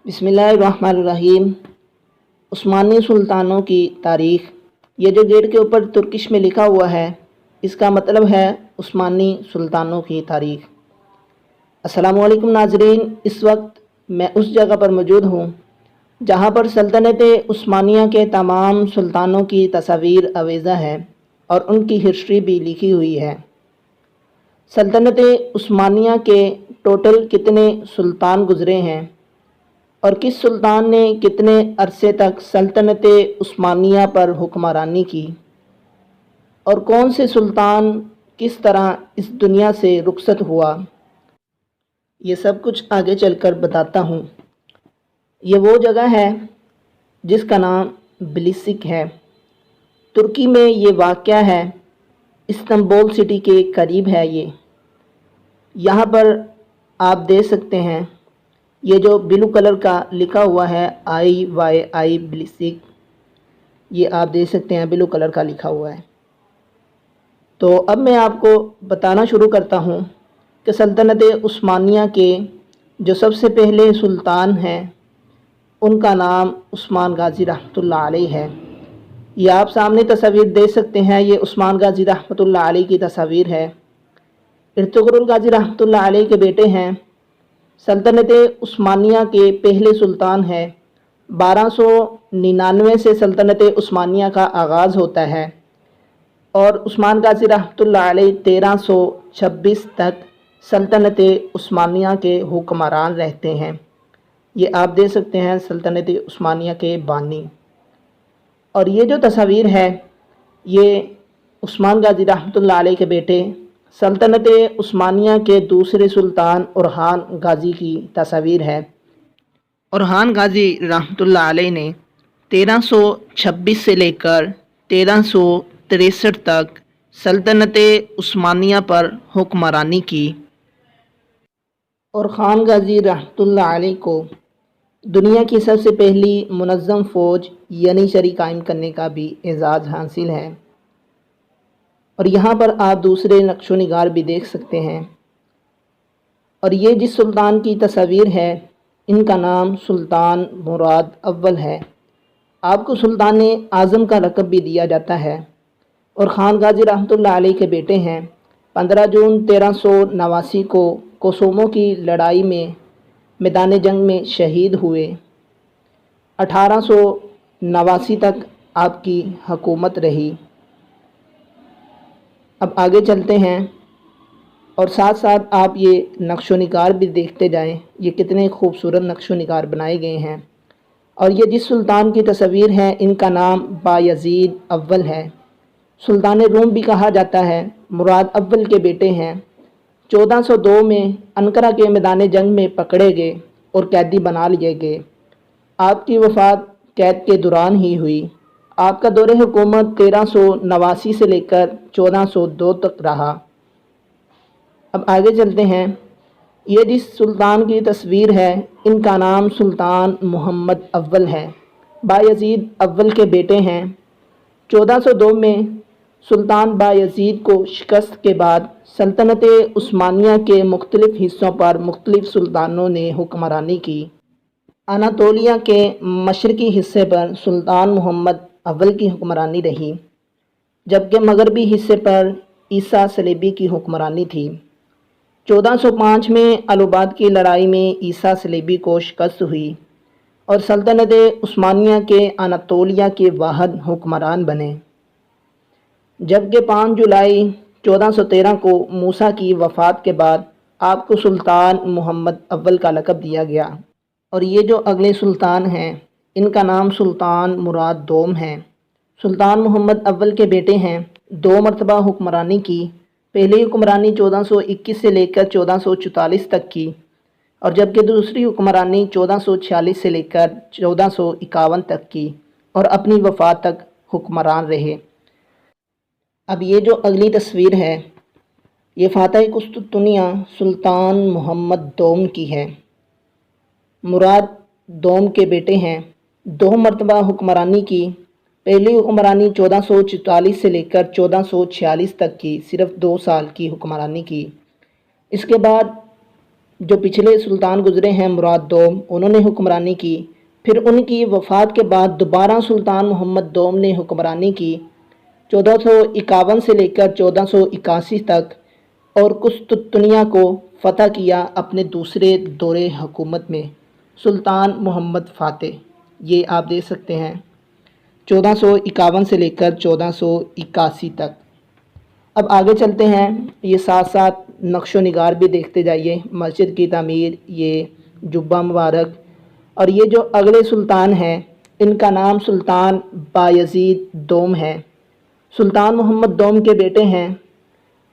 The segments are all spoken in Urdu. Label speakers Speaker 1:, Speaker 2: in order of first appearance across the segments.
Speaker 1: بسم اللہ الرحمن الرحیم۔ عثمانی سلطانوں کی تاریخ۔ یہ جو گیٹ کے اوپر ترکش میں لکھا ہوا ہے اس کا مطلب ہے عثمانی سلطانوں کی تاریخ۔ السلام علیکم ناظرین، اس وقت میں اس جگہ پر موجود ہوں جہاں پر سلطنت عثمانیہ کے تمام سلطانوں کی تصاویر آویزہ ہے اور ان کی ہسٹری بھی لکھی ہوئی ہے۔ سلطنت عثمانیہ کے ٹوٹل کتنے سلطان گزرے ہیں اور کس سلطان نے کتنے عرصے تک سلطنت عثمانیہ پر حکمرانی کی، اور کون سے سلطان کس طرح اس دنیا سے رخصت ہوا، یہ سب کچھ آگے چل کر بتاتا ہوں۔ یہ وہ جگہ ہے جس کا نام بلشک ہے۔ ترکی میں یہ واقع ہے، استنبول سٹی کے قریب ہے یہ۔ یہاں پر آپ دیکھ سکتے ہیں یہ جو بلو کلر کا لکھا ہوا ہے IYI بلشک، یہ آپ دیکھ سکتے ہیں بلو کلر کا لکھا ہوا ہے۔ تو اب میں آپ کو بتانا شروع کرتا ہوں کہ سلطنت عثمانیہ کے جو سب سے پہلے سلطان ہیں ان کا نام عثمان غازی رحمۃ اللہ علیہ ہے۔ یہ آپ سامنے تصاویر دیکھ سکتے ہیں، یہ عثمان غازی رحمۃ اللہ علیہ کی تصاویر ہے۔ ارطغرل غازی رحمۃ اللہ علیہ کے بیٹے ہیں۔ سلطنت عثمانیہ کے پہلے سلطان ہے۔ 1299 سے سلطنت عثمانیہ کا آغاز ہوتا ہے اور عثمان غازی رحمۃ اللہ علیہ 1326 تک سلطنت عثمانیہ کے حکمران رہتے ہیں۔ یہ آپ دیکھ سکتے ہیں سلطنت عثمانیہ کے بانی۔ اور یہ جو تصاویر ہے یہ عثمان غازی رحمۃ اللہ علیہ کے بیٹے سلطنت عثمانیہ کے دوسرے سلطان اورحان غازی کی تصاویر ہے۔ اورحان غازی رحمۃ اللہ علیہ نے 1326 سے لے کر 1363 تک سلطنت عثمانیہ پر حکمرانی کی۔ اورحان غازی رحمۃ اللہ علیہ کو دنیا کی سب سے پہلی منظم فوج ینیچری قائم کرنے کا بھی اعزاز حاصل ہے۔ اور یہاں پر آپ دوسرے نقش و نگار بھی دیکھ سکتے ہیں۔ اور یہ جس سلطان کی تصاویر ہے ان کا نام سلطان مراد اول ہے۔ آپ کو سلطان اعظم کا لقب بھی دیا جاتا ہے۔ اور خان غازی رحمۃ اللہ علیہ کے بیٹے ہیں۔ 15 جون 1389 کو کوسومو کی لڑائی میں میدان جنگ میں شہید ہوئے۔ 1889 تک آپ کی حکومت رہی۔ اب آگے چلتے ہیں اور ساتھ ساتھ آپ یہ نقش و نگار بھی دیکھتے جائیں، یہ کتنے خوبصورت نقش و نگار بنائے گئے ہیں۔ اور یہ جس سلطان کی تصاویر ہے ان کا نام بایزید اول ہے۔ سلطان روم بھی کہا جاتا ہے، مراد اول کے بیٹے ہیں۔ 1402 میں انقرہ کے میدان جنگ میں پکڑے گئے اور قیدی بنا لیے گئے۔ آپ کی وفات قید کے دوران ہی ہوئی۔ آپ کا دور حکومت 1389 سے لے کر 1402 تک رہا۔ اب آگے چلتے ہیں۔ یہ جس سلطان کی تصویر ہے ان کا نام سلطان محمد اول ہے۔ بایزید اول کے بیٹے ہیں۔ 1402 میں سلطان بایزید کو شکست کے بعد سلطنت عثمانیہ کے مختلف حصوں پر مختلف سلطانوں نے حکمرانی کی۔ اناطولیہ کے مشرقی حصے پر سلطان محمد اول کی حکمرانی رہی، جبکہ مغربی حصے پر عیسیٰ صلیبی کی حکمرانی تھی۔ 1405 میں الوباد کی لڑائی میں عیسیٰ صلیبی کو شکست ہوئی اور سلطنت عثمانیہ کے اناطولیہ کے واحد حکمران بنے، جبکہ 5 جولائی 1413 کو موسیٰ کی وفات کے بعد آپ کو سلطان محمد اول کا لقب دیا گیا۔ اور یہ جو اگلے سلطان ہیں ان کا نام سلطان مراد دوم ہے۔ سلطان محمد اول کے بیٹے ہیں، 2 مرتبہ حکمرانی کی۔ پہلی حکمرانی 1421 سے لے کر 1444 تک کی، اور جبکہ دوسری حکمرانی 1446 سے لے کر 1451 تک کی، اور اپنی وفات تک حکمران رہے۔ اب یہ جو اگلی تصویر ہے یہ فاتح قسطنطنیہ سلطان محمد دوم کی ہے۔ مراد دوم کے بیٹے ہیں، 2 مرتبہ حکمرانی کی۔ پہلی حکمرانی 1444 سے لے کر 1446 تک کی، صرف 2 سال کی حکمرانی کی۔ اس کے بعد جو پچھلے سلطان گزرے ہیں مراد دوم، انہوں نے حکمرانی کی۔ پھر ان کی وفات کے بعد دوبارہ سلطان محمد دوم نے حکمرانی کی 1451 سے لے کر 1481 تک، اور قسطنطنیہ کو فتح کیا اپنے دوسرے دور حکومت میں سلطان محمد فاتح۔ یہ آپ دیکھ سکتے ہیں 1451 سے لے کر 1481 تک۔ اب آگے چلتے ہیں، یہ ساتھ ساتھ نقش و نگار بھی دیکھتے جائیے، مسجد کی تعمیر، یہ جبہ مبارک۔ اور یہ جو اگلے سلطان ہیں ان کا نام سلطان بایزید دوم ہے، سلطان محمد دوم کے بیٹے ہیں۔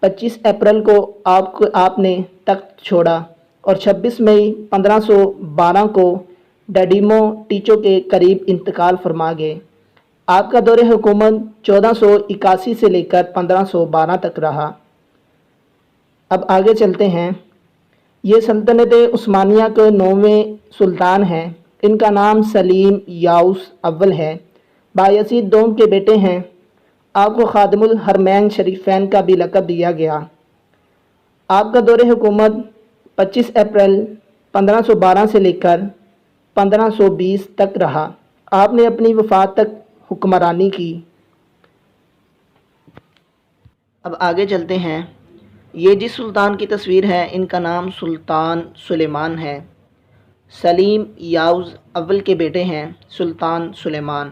Speaker 1: 25 اپریل کو آپ نے تخت چھوڑا اور 26 مئی 1512 کو ڈیڈیمو ٹیچو کے قریب انتقال فرما گئے۔ آپ کا دور حکومت 1481 سے لے کر 1512 تک رہا۔ اب آگے چلتے ہیں، یہ سلطنت عثمانیہ کے 9ویں سلطان ہیں، ان کا نام سلیم یاؤس اول ہے، بایزید دوم کے بیٹے ہیں۔ آپ کو خادم الحرمین شریفین کا بھی لقب دیا گیا۔ آپ کا دور حکومت 25 اپریل 1512 سے لے کر 1520 تک رہا۔ آپ نے اپنی وفات تک حکمرانی کی۔ اب آگے چلتے ہیں، یہ جس سلطان کی تصویر ہے ان کا نام سلطان سلیمان ہے، سلیم یاؤز اول کے بیٹے ہیں سلطان سلیمان،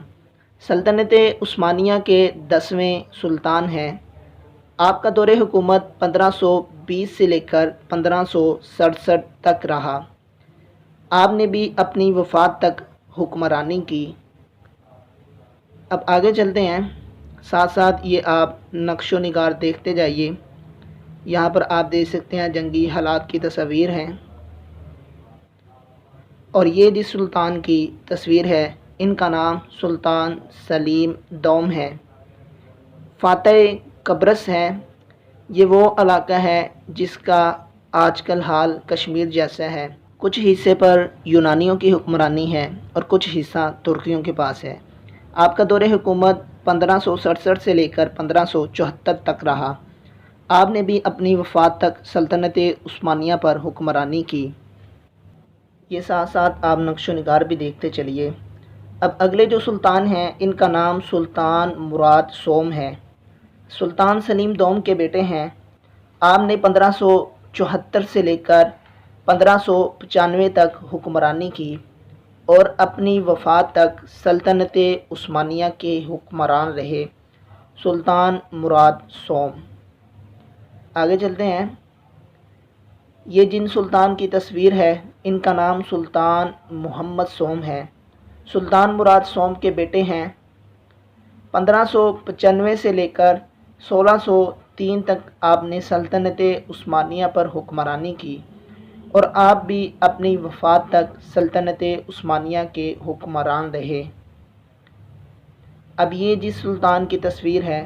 Speaker 1: سلطنت عثمانیہ کے 10ویں سلطان ہیں۔ آپ کا دور حکومت 1520 سے لے کر 1567 تک رہا۔ آپ نے بھی اپنی وفات تک حکمرانی کی۔ اب آگے چلتے ہیں، ساتھ ساتھ یہ آپ نقش و نگار دیکھتے جائیے، یہاں پر آپ دیکھ سکتے ہیں جنگی حالات کی تصاویر ہیں۔ اور یہ جس سلطان کی تصویر ہے ان کا نام سلطان سلیم دوم ہے، فاتح قبرص ہے۔ یہ وہ علاقہ ہے جس کا آج کل حال کشمیر جیسا ہے، کچھ حصے پر یونانیوں کی حکمرانی ہے اور کچھ حصہ ترکیوں کے پاس ہے۔ آپ کا دور حکومت 1567 سے لے کر 1574 تک رہا۔ آپ نے بھی اپنی وفات تک سلطنت عثمانیہ پر حکمرانی کی۔ یہ ساتھ ساتھ آپ نقش و نگار بھی دیکھتے چلیے۔ اب اگلے جو سلطان ہیں ان کا نام سلطان مراد سوم ہے، سلطان سلیم دوم کے بیٹے ہیں۔ آپ نے 1574 سے لے کر 1595 تک حکمرانی کی اور اپنی وفات تک سلطنت عثمانیہ کے حکمران رہے، سلطان مراد سوم۔ آگے چلتے ہیں، یہ جن سلطان کی تصویر ہے ان کا نام سلطان محمد سوم ہے، سلطان مراد سوم کے بیٹے ہیں۔ 1595 سے لے کر 1603 تک آپ نے سلطنت عثمانیہ پر حکمرانی کی اور آپ بھی اپنی وفات تک سلطنت عثمانیہ کے حکمران رہے۔ اب یہ جس سلطان کی تصویر ہے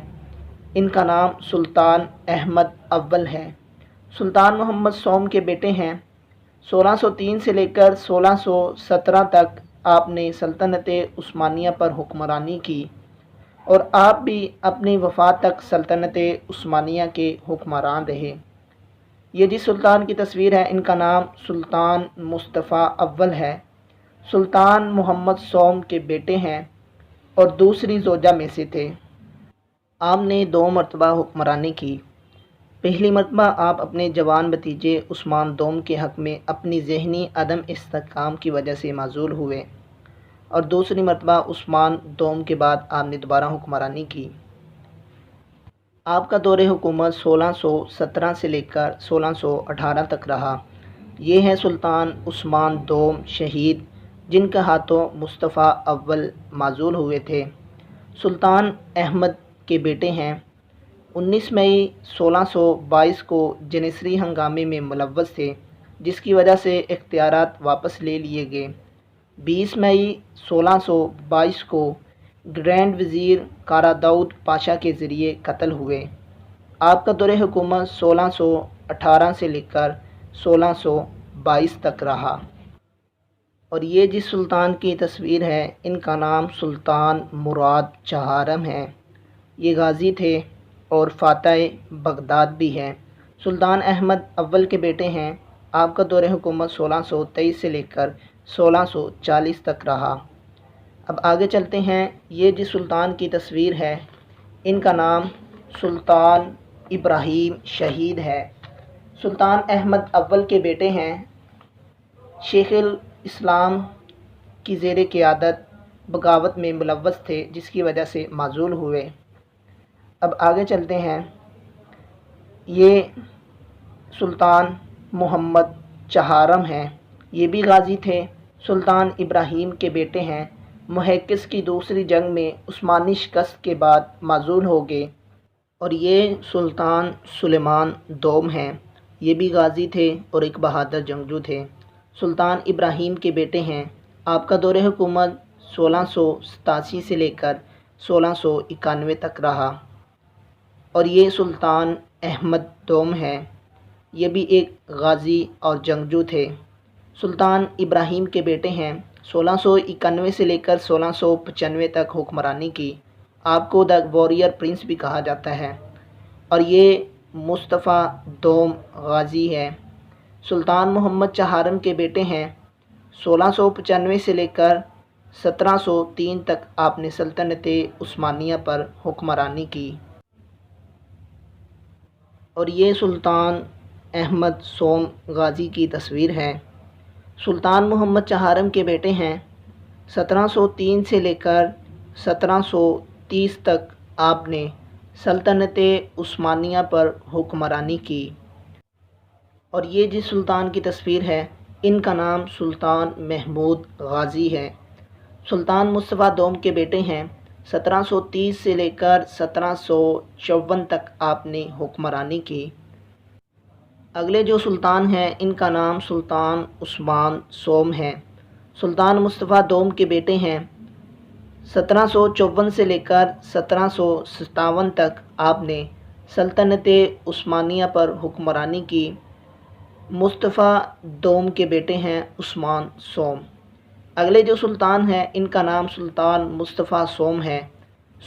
Speaker 1: ان کا نام سلطان احمد اول ہے، سلطان محمد سوم کے بیٹے ہیں۔ 1603 سے لے کر 1617 تک آپ نے سلطنت عثمانیہ پر حکمرانی کی اور آپ بھی اپنی وفات تک سلطنت عثمانیہ کے حکمران رہے۔ یہ جس سلطان کی تصویر ہے ان کا نام سلطان مصطفیٰ اول ہے، سلطان محمد سوم کے بیٹے ہیں اور دوسری زوجہ میں سے تھے۔ آپ نے 2 مرتبہ حکمرانی کی۔ پہلی مرتبہ آپ اپنے جوان بھتیجے عثمان دوم کے حق میں اپنی ذہنی عدم استحکام کی وجہ سے معزول ہوئے، اور دوسری مرتبہ عثمان دوم کے بعد آپ نے دوبارہ حکمرانی کی۔ آپ کا دور حکومت 1617 سے لے کر 1618 تک رہا۔ یہ ہیں سلطان عثمان دوم شہید جن کے ہاتھوں مصطفیٰ اول معزول ہوئے تھے، سلطان احمد کے بیٹے ہیں۔ 19 مئی 1622 کو جنیسری ہنگامے میں ملوث تھے جس کی وجہ سے اختیارات واپس لے لیے گئے۔ 20 مئی 1622 کو گرینڈ وزیر کارا داؤد پاشا کے ذریعے قتل ہوئے۔ آپ کا دور حکومت 1618 سے لے کر 1622 تک رہا۔ اور یہ جس سلطان کی تصویر ہے ان کا نام سلطان مراد چہارم ہے، یہ غازی تھے اور فاتح بغداد بھی ہیں، سلطان احمد اول کے بیٹے ہیں۔ آپ کا دور حکومت 1623 سے لے کر 1640 تک رہا۔ اب آگے چلتے ہیں۔ یہ جس سلطان کی تصویر ہے ان کا نام سلطان ابراہیم شہید ہے۔ سلطان احمد اول کے بیٹے ہیں۔ شیخ الاسلام کی زیر قیادت بغاوت میں ملوث تھے جس کی وجہ سے معزول ہوئے۔ اب آگے چلتے ہیں۔ یہ سلطان محمد چہارم ہیں، یہ بھی غازی تھے، سلطان ابراہیم کے بیٹے ہیں۔ محقق کی دوسری جنگ میں عثمانی شکست کے بعد معزول ہو گئے۔ اور یہ سلطان سلیمان دوم ہیں، یہ بھی غازی تھے اور ایک بہادر جنگجو تھے، سلطان ابراہیم کے بیٹے ہیں۔ آپ کا دور حکومت 1687 سے لے کر 1691 تک رہا۔ اور یہ سلطان احمد دوم ہیں، یہ بھی ایک غازی اور جنگجو تھے، سلطان ابراہیم کے بیٹے ہیں۔ 1691 سے لے کر 1695 تک حکمرانی کی۔ آپ کو دا واریر پرنس بھی کہا جاتا ہے۔ اور یہ مصطفیٰ دوم غازی ہے، سلطان محمد چہارم کے بیٹے ہیں۔ 1695 سے لے کر 1703 تک آپ نے سلطنت عثمانیہ پر حکمرانی کی۔ اور یہ سلطان احمد سوم غازی کی تصویر ہے، سلطان محمد چہارم کے بیٹے ہیں۔ 1703 سے لے کر 1730 تک آپ نے سلطنت عثمانیہ پر حکمرانی کی۔ اور یہ جس سلطان کی تصویر ہے ان کا نام سلطان محمود غازی ہے، سلطان مصطفیٰ دوم کے بیٹے ہیں۔ 1730 سے لے کر 1754 تک آپ نے حکمرانی کی۔ اگلے جو سلطان ہیں ان کا نام سلطان عثمان سوم ہے، سلطان مصطفیٰ دوم کے بیٹے ہیں۔ 1754 سے لے کر 1757 تک آپ نے سلطنت عثمانیہ پر حکمرانی کی۔ مصطفیٰ دوم کے بیٹے ہیں عثمان سوم۔ اگلے جو سلطان ہیں ان کا نام سلطان مصطفیٰ سوم ہے،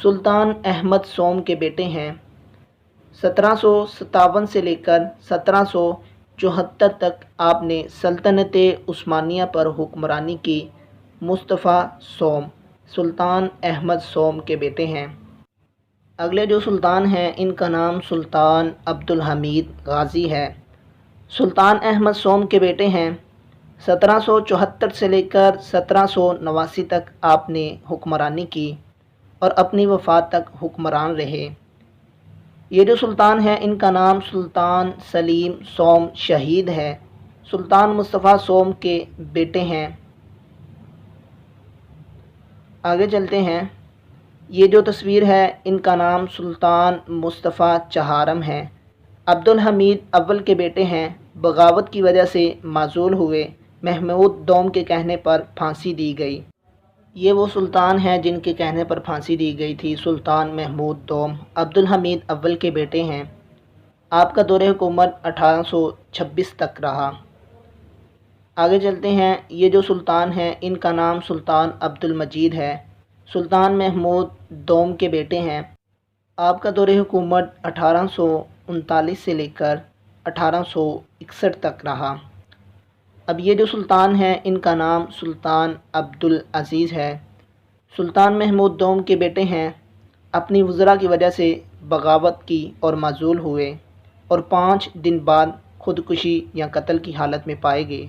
Speaker 1: سلطان احمد سوم کے بیٹے ہیں۔ 1757 سے لے کر 1774 تک آپ نے سلطنت عثمانیہ پر حکمرانی کی۔ مصطفیٰ سوم سلطان احمد سوم کے بیٹے ہیں۔ اگلے جو سلطان ہیں ان کا نام سلطان عبدالحمید غازی ہے، سلطان احمد سوم کے بیٹے ہیں۔ 1774 سے لے کر 1789 تک آپ نے حکمرانی کی اور اپنی وفات تک حکمران رہے۔ یہ جو سلطان ہیں ان کا نام سلطان سلیم سوم شہید ہے، سلطان مصطفیٰ سوم کے بیٹے ہیں۔ آگے چلتے ہیں۔ یہ جو تصویر ہے ان کا نام سلطان مصطفیٰ چہارم ہے، عبدالحمید اول کے بیٹے ہیں، بغاوت کی وجہ سے معزول ہوئے، محمود دوم کے کہنے پر پھانسی دی گئی۔ یہ وہ سلطان ہیں جن کے کہنے پر پھانسی دی گئی تھی، سلطان محمود دوم عبدالحمید اول کے بیٹے ہیں۔ آپ کا دور حکومت 1826 تک رہا۔ آگے چلتے ہیں۔ یہ جو سلطان ہیں ان کا نام سلطان عبدالمجید ہے، سلطان محمود دوم کے بیٹے ہیں۔ آپ کا دور حکومت 1839 سے لے کر 1861 تک رہا۔ اب یہ جو سلطان ہیں ان کا نام سلطان عبدالعزیز ہے، سلطان محمود دوم کے بیٹے ہیں۔ اپنی وزراء کی وجہ سے بغاوت کی اور معزول ہوئے اور 5 دن بعد خودکشی یا قتل کی حالت میں پائے گئے۔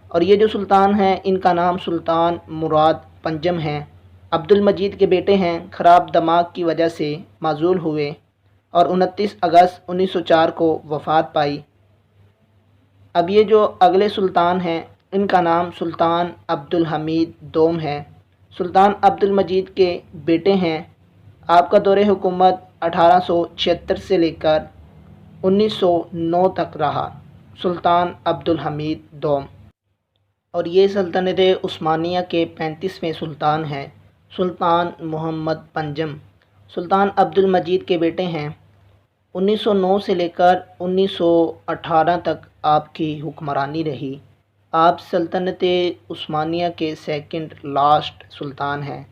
Speaker 1: اور یہ جو سلطان ہیں ان کا نام سلطان مراد پنجم ہیں، عبدالمجید کے بیٹے ہیں، خراب دماغ کی وجہ سے معزول ہوئے اور 29 اگست 1904 کو وفات پائی۔ اب یہ جو اگلے سلطان ہیں ان کا نام سلطان عبدالحمید دوم ہے، سلطان عبدالمجید کے بیٹے ہیں۔ آپ کا دور حکومت 1876 سے لے کر 1909 تک رہا، سلطان عبدالحمید دوم۔ اور یہ سلطنت عثمانیہ کے 35ویں سلطان ہیں، سلطان محمد پنجم، سلطان عبدالمجید کے بیٹے ہیں۔ 1909 سے لے کر 1918 تک آپ کی حکمرانی رہی۔ آپ سلطنت عثمانیہ کے سیکنڈ لاسٹ سلطان ہیں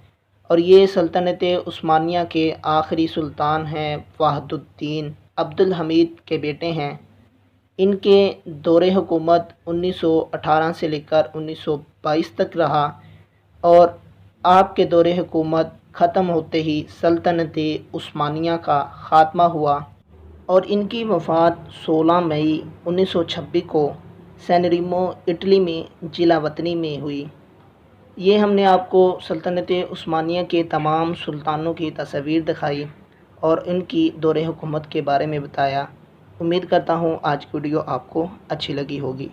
Speaker 1: اور یہ سلطنت عثمانیہ کے آخری سلطان ہیں، وحد الدین عبدالحمید کے بیٹے ہیں۔ ان کے دور حکومت 1918 سے لے کر 1922 تک رہا، اور آپ کے دور حکومت ختم ہوتے ہی سلطنت عثمانیہ کا خاتمہ ہوا، اور ان کی وفات 16 مئی 1926 کو سین ریمو اٹلی میں ضلع وطنی میں ہوئی۔ یہ ہم نے آپ کو سلطنت عثمانیہ کے تمام سلطانوں کی تصاویر دکھائی اور ان کی دور حکومت کے بارے میں بتایا۔ امید کرتا ہوں آج کی ویڈیو آپ کو اچھی لگی ہوگی۔